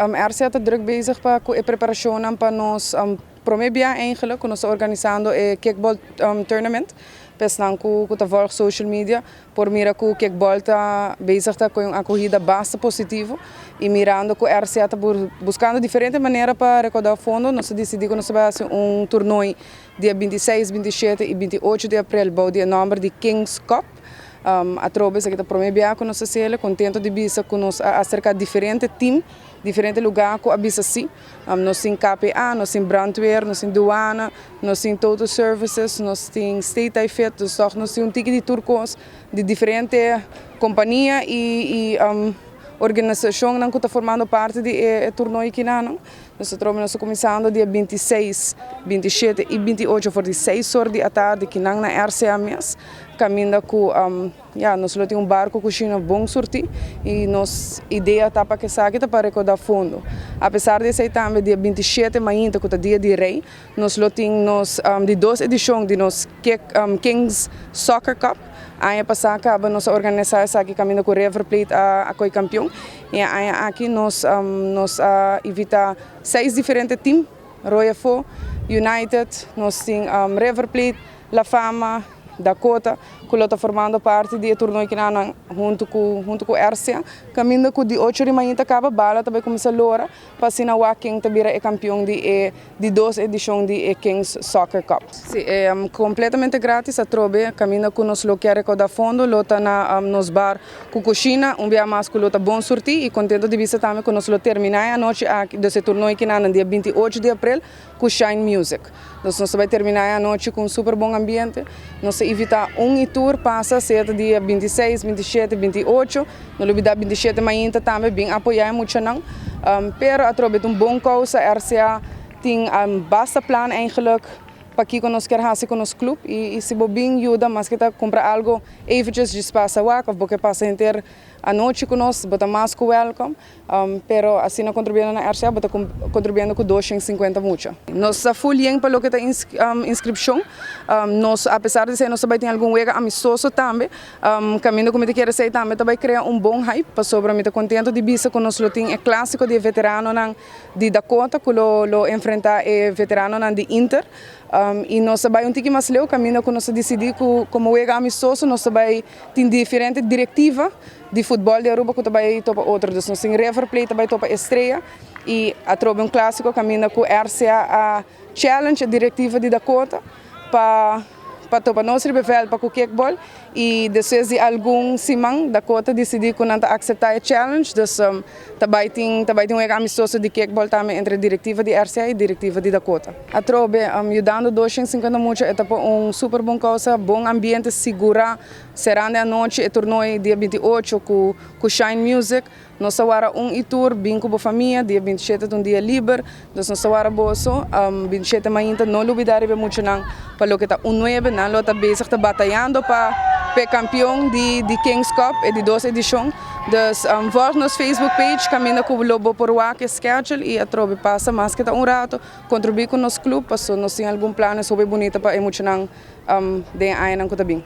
RCA está druk bezig com a preparação para nós promebiar eigenlijk, nós organizando o kickball tournament. Pensando que está volgendo social media, por mira que o kickball está bezig com uma corrida bastante positiva e mirando que o RCA está buscando diferentes maneiras para recaudar fundo. Nós decidimos que nós vamos fazer torneio dia 26, 27 e 28 de abril, o nome de Kings Cup. A trobe se que está promebiar com nossa cela, contento de bisa com nós acerca de diferentes times, diferentes lugares que abisa assim. Nós temos KPA, nós temos brandweer, nós temos douana, nós temos total services, nós temos state effect, nós temos ticket de turcos de diferentes companhias e organização que está formando parte do torneio aqui não. Nós estamos começando dia 26, 27 e 28 por 6 horas da tarde aqui na RCA mesmo. Caminho com nós temos barco que china bom sortir e nossa ideia está para que saia para recaudar fundo. Apesar de ser também dia 27 amanhã que é dia de rei, nós temos de 2 edições de nosso Kings Soccer Cup. Ano passado acaba nossa organização aqui caminho com River Plate a coi campeão e aqui nós evita 6 diferentes times, Royal Fo, United, nós temos River Plate, La Fama, Dakota, que está formando parte do torneio que nós junto com RCA. Caminho com de 8 de manhã acaba bala também começa a lora para se na King também é campeão de 2 edições de Kings Soccer Cup. Sim, é completamente grátis a trobe. Caminho com nós quer recaudar fundo, lota na nos bar com coxina, dia mais que lota bom sortir e contento de visitar também que nós terminar a noite desse torneio que nós dia 28 de abril com Shine Music. Nós vai terminar a noite com um super bom ambiente. Nós evitar tour passa certo dia 26, 27, 28. No lugar 27 manhã também bem apoiar muito não. Pero através de bom causa RCA tem basta plan eigenlijk para que nós quer fazer com nosso clube e se bem ajuda mas que tá comprar algo eventjes de espaço lá que porque passa inteiro a noite com nós bota mais que welcome pero assim não contribuindo na RCA bota contribuindo com 250 muito nós folhem para o que tá inscrição nós apesar de ser nós também tem algum wega amistoso também caminho como te quer ser também criar bom hype para sobre mim contento de bisa com nós tem clássico de veterano de Dakota que lo enfrentar veterano de Inter e nós vai tique mais leu caminho que nós decidir como wega amistoso nós vai tem diferente diretiva de futebol de Aruba que também topa outro nós tem River Plate também topa Estrela e a trobe clássico caminho com RCA a challenge a diretiva de Dakota para topa nós rebevel para o kickball e depois de algum semana Dakota decidiu que não aceitar a challenge então também tem amistoso de kickball também entre a diretiva de RCA e a diretiva de Dakota. A trobe ajudando 250 muito é super bom causa, bom ambiente seguro, será a noite e torneio dia 28 com Shine Music. Nós agora tour bem com a família, dia 27 um dia livre, nós agora boso 27 manhã não olvidar muito não, para o que está 9 não lo está bezig está batalhando para campeão de Kings Cup e de 2 edições. Então, volta nos Facebook page, caminha com o lobo por o que schedule e a trobe passa mais que rato, contribui com o nosso clube, para nós temos algum plano super bonito para emocionar de ano que está bem.